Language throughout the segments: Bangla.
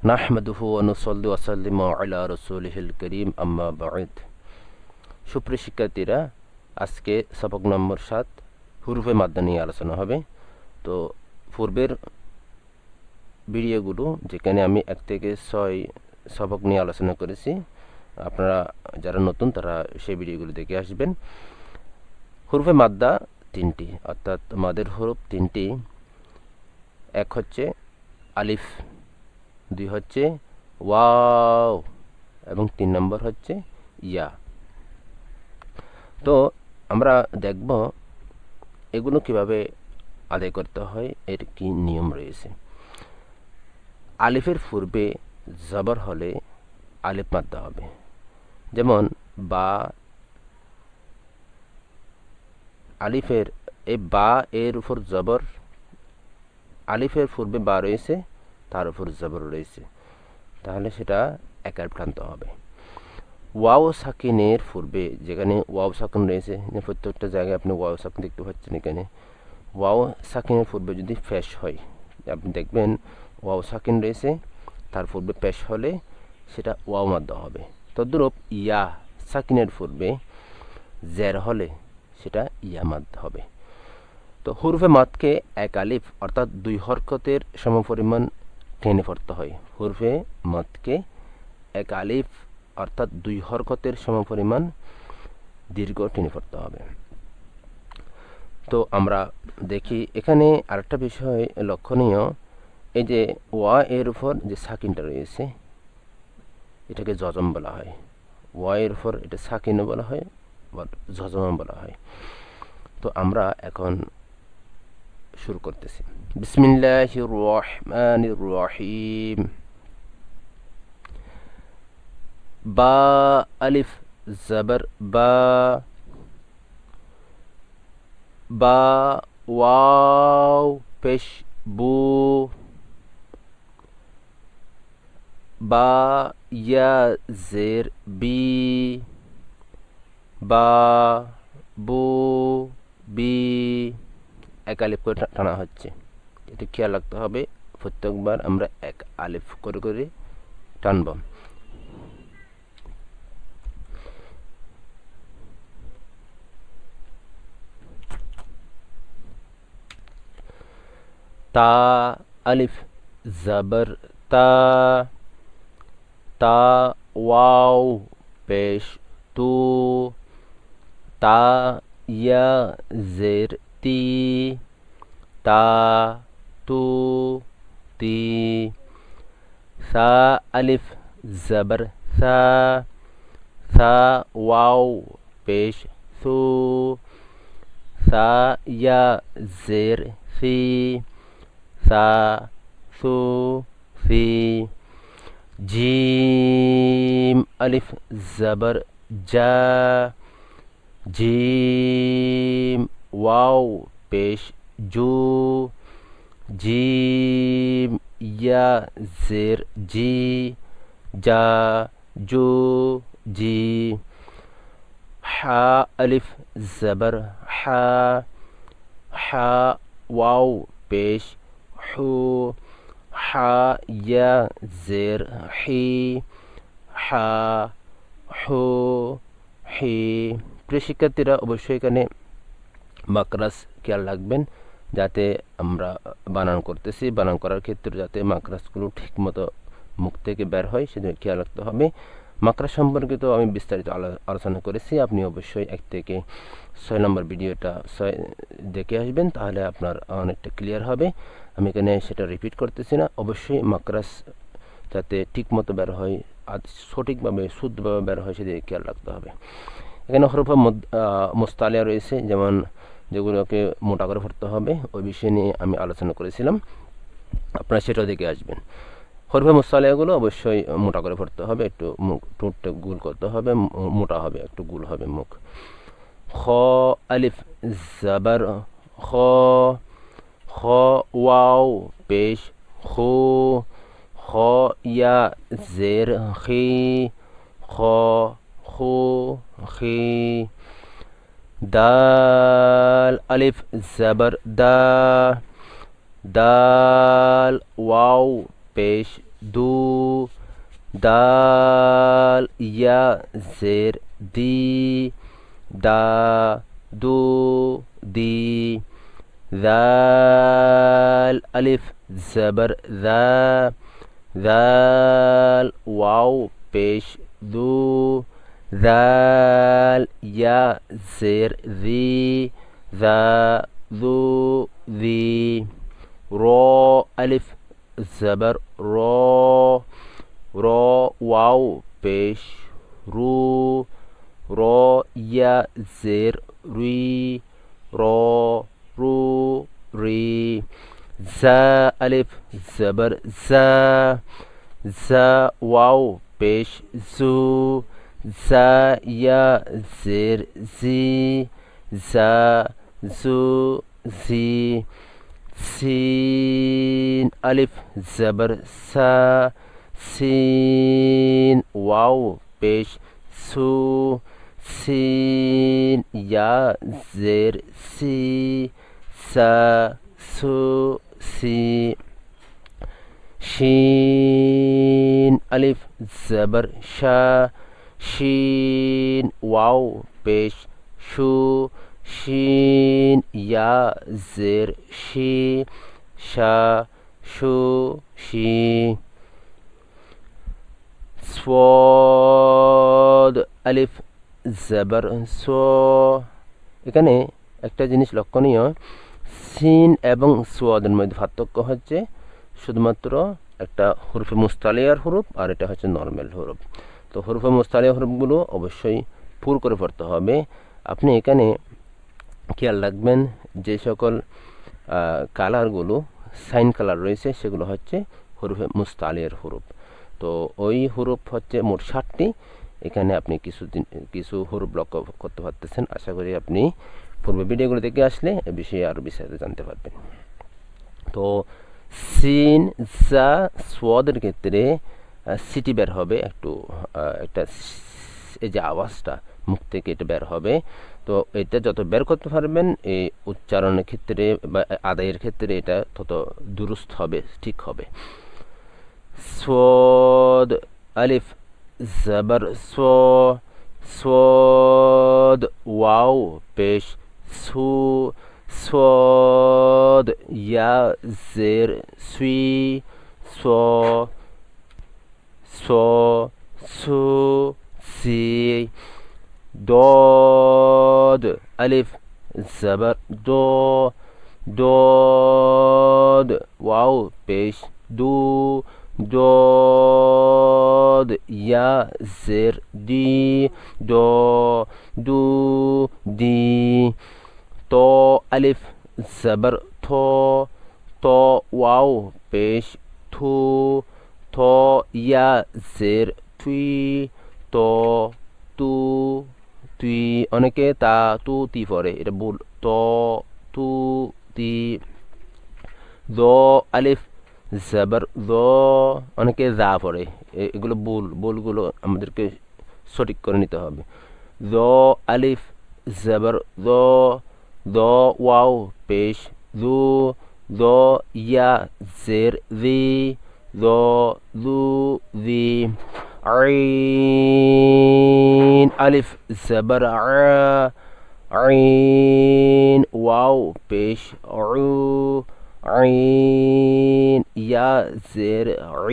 নাহমাদুহু ওয়া নুসাল্লি ওয়া সাল্লিমু আলা রাসূলিহিল কারীম আম্মা বা'দ। সুপ্রিয় শিক্ষার্থীরা, আজকে সবক নম্বর 7 হুরুফে মাদ্দা নিয়ে আলোচনা হবে। তো পূর্বের ভিডিওগুলো যেখানে আমি 1 থেকে 6 সবক নিয়ে আলোচনা করেছি, আপনারা যারা নতুন তারা সেই ভিডিওগুলো দেখে আসবেন। হুরুফে মাদ্দা 3টি, অর্থাৎ মাদের হরফ 3টি। এক হচ্ছে আলিফ, 2 হচ্ছে ওয়াও এবং 3 নম্বর হচ্ছে ইয়া। তো আমরা দেখব এগুলো কিভাবে আদায় করতে হয়, এর কি নিয়ম রয়েছে। আলিফের পূর্বে জবর হলে আলিফ মাদ্দা হবে, যেমন বা। আলিফের এই বা এর উপর জবর, আলিফের পূর্বে বা রয়েছে, তার উপর জবর রয়েছে, তাহলে সেটা এক আলিফ টানতে হবে। ওয়াও সাকিনের পূর্বে, যেখানে ওয়াও সাকিন রয়েছে, প্রত্যেকটা জায়গায় আপনি ওয়াও সাকিন দেখতে পাচ্ছেন, এখানে ওয়াও সাকিনের পূর্বে যদি পেশ হয়, আপনি দেখবেন ওয়াও সাকিন রয়েছে, তার পূর্বে পেশ হলে সেটা ওয়াও মাদ্দা হবে। তদ্রূপ ইয়া সাকিনের পূর্বে জের হলে সেটা ইয়া মাদ্দা হবে। তো হুরফে মাদকে এক আলিফ অর্থাৎ 2 হরকতের সমপরিমাণ টেনে পড়তে হয়। হুরফে মাদকে এক আলিফ অর্থাৎ 2 হরকতের সমপরিমাণ দীর্ঘ টেনে পড়তে হবে। তো আমরা দেখি এখানে আরেকটা বিষয় লক্ষণীয়, এই যে ওয়া এর উপর যে সাকিনটা রয়েছে, এটাকে জজম বলা হয়। ওয়া এর উপর এটা সাকিনও বলা হয়, আবার জজমও বলা হয়। তো আমরা এখন শুরু করতেছি। বিসমিল্লাহির রহমানির রহিম। বা আলিফ জবর বা, বা ওয়াও পেশ বু, বা ইয়া জের বি, বা বু বি, এক আলিফ করে টানা হচ্ছে, এটা খেয়াল রাখতে হবে। প্রত্যেকবার আমরা এক আলিফ করে করে টানব। তা আলিফ জবর তা, তা ওয়াও পেশ তু, তা ইয়া জের তি, তা তু তি, সা আলিফ জবর সা, সা ওয়াও পেশ সু, সা ইয়া জের সি, সা সু সি, জিম আলিফ জবর জা, জিম ওয়াও পেশ জু, জিম ইয়া জের জি, জা জু জি, হা আলিফ জবর হা, হা ওয়াও পেশ হু, হা ইয়া জের হি, হা হু হি। প্রিয় শিক্ষার্থীরা, অবশ্যই এখানে মাকরাজ খেয়াল রাখবেন, যাতে আমরা বানান করতেছি, বানান করার ক্ষেত্রে যাতে মাকরাজগুলো ঠিকমতো মুখ থেকে বের হয়, সেদিকে খেয়াল রাখতে হবে। মাকরাজ সম্পর্কিত আমি বিস্তারিত আলোচনা করেছি, আপনি অবশ্যই 1 থেকে 6 নম্বর ভিডিওটা দেখে আসবেন, তাহলে আপনার অনেকটা ক্লিয়ার হবে। আমি এখানে সেটা রিপিট করতেছি না। অবশ্যই মাকরাজ যাতে ঠিকমতো বের হয় আর সঠিকভাবে শুদ্ধভাবে বের হয়, সেদিকে খেয়াল রাখতে হবে। এখানে হরফে মুস্তালিয়া রয়েছে, যেমন যেগুলোকে মোটা করে পড়তে হবে, ওই বিষয় নিয়ে আমি আলোচনা করেছিলাম, আপনারা সেটাও দেখে আসবেন। হরফে মুস্তালিয়াগুলো অবশ্যই মোটা করে পড়তে হবে, একটু মুখ ঠোঁটটা গোল করতে হবে, মোটা হবে, একটু গোল হবে মুখ। খ আলিফ জবর খ, খ ওয়াও পেশ খু, খ ইয়া জের খি, খ খু খি, দাল আলিফ জবর দা, দাল ওয়াও পেশ দু দাল ইয়া জের দি দা দু দি দাল আলিফ জবর দা দাল ওয়াও পেশ দু দাল ইয়া জের দি দা দু দি র আলিফ জবর র র ওয়াও পেশ রু র ইয়া জের রুই র রু রি জা আলিফ জবর জা জা ওয়াও পেশ জু জা ইয়া জের জি জা জু জি সিন আলিফ জবর সা সিন ওয়াও পেশ সু সিন ইয়া জের সি সা সু সি শিন আলিফ জবর শা শিন ওয়াও পেশ শু শিন ইয়া জের শি শা শু শি সোয়াদ আলিফ জবর সো এখানে একটা জিনিস লক্ষণীয় সিন এবং সোয়াদের মধ্যে পার্থক্য হচ্ছে শুধুমাত্র একটা হরফে মুস্তালিয়ার হরফ আর এটা হচ্ছে নর্মাল হরফ। তো হরফে মুস্তালিয়া হরফগুলো অবশ্যই পুর করে পড়তে হবে। আপনি এখানে খেয়াল রাখবেন যে সকল কালারগুলো সাইন কালার রয়েছে সেগুলো হচ্ছে হরফে মুস্তালিয়ার হরফ। তো ওই হরফ হচ্ছে মোট 60টি। এখানে আপনি কিছু হরফ লক্ষ্য করতে পারতেছেন। আশা করি আপনি পূর্বে ভিডিওগুলো দেখে আসলে এ বিষয়ে আরও বিস্তারিত জানতে পারবেন। তো সিন জা সোয়াদের ক্ষেত্রে সিটি বের হবে একটা এই যে আওয়াজটা মুখ থেকে এটা বের হবে। তো এটা যত বের করতে পারবেন এই উচ্চারণের ক্ষেত্রে বা আদায়ের ক্ষেত্রে এটা তত দুরুস্ত হবে, ঠিক হবে। সোদ আলিফ জবর সো সোদ ওয়াও পেশ সু সোদ ইয়া জের সুই সো সো সু সি দোদ আলিফ জবর দো দোদ ওয়াও পেশ দু দোদ ইয়া জের দি দো দু দি তো আলিফ জবর থো তো ওয়াও পেশ থু থো ইয়া জের থুই তো তু তুই অনেকে তা তু তি পড়ে, এটা ভুল। তো তু তি দো আলিফ জবর দো অনেকে যা পড়ে, এগুলো ভুলগুলো আমাদেরকে সঠিক করে নিতে হবে। দো আলিফ জবর দো দো ওয়াও পেশ দু দো ইয়া জের দি দো দু দি আইন আলিফ জবর আইন ওয়াও পেশ উ আইন ইয়া জের ই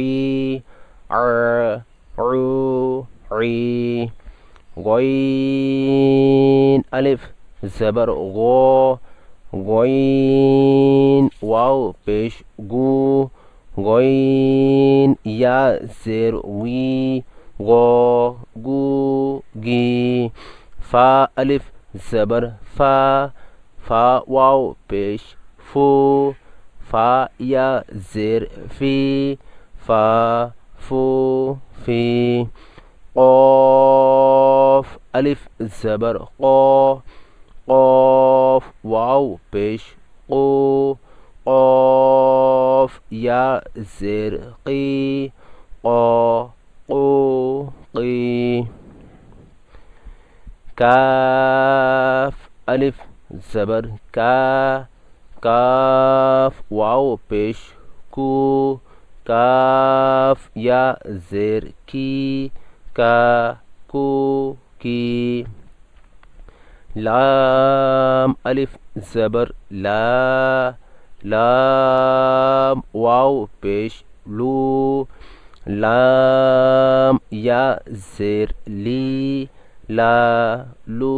ই গইন আলিফ জবর গো গইন ওয়াও পেশ গু গইন ইয়া জের উই গো গু গি ফা আলিফ জবর ফা ফা ওয়াও পেশ ফু ফা ইয়া জের ফি ফা ফু ফি কফ আলিফ জবর ক কফ ওয়াও পেশ কু কফ ইয়া জের কি ক কু কি কাফ আলিফ জবর কা কাফ ওয়াও পেশ কু काफ या ज़ेर की का कू की लाम अलिफ ज़बर ला लाम वाव पेश लू लाम या ज़ेर ली ला लू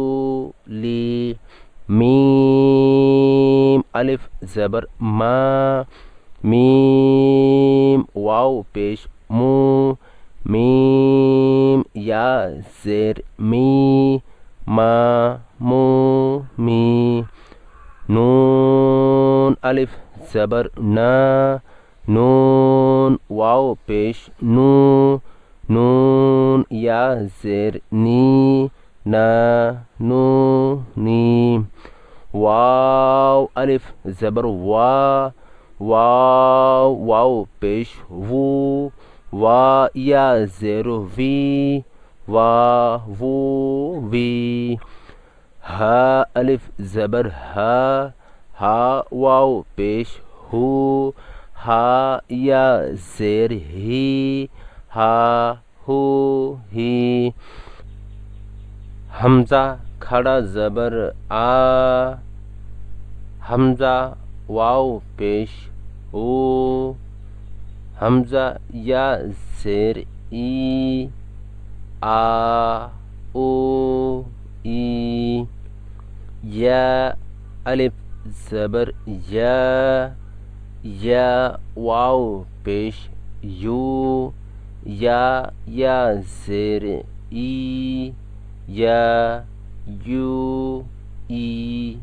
ली मीम अलिफ ज़बर मा मीम वाव पेश मू मीम या ज़ेर मी मा मू मी नून अलिफ ज़बर ना नून वाव पेश नू नून या ज़ेर नी ना नू नी वाव अलिफ ज़बर वा वाव वाव पेश वू वा या ज़ेर वी वा वू वी हा अलिफ ज़बर हा वाव पेश हू हा या ज़ेर ही हा हू ही हमज़ा खड़ा ज़बर आ हमज़ा वाव पेश ओ हमज़ा या ज़ेर ई आ ओ ई या अलिफ ज़बर या वाव पेश यू या ज़ेर ई या यू ई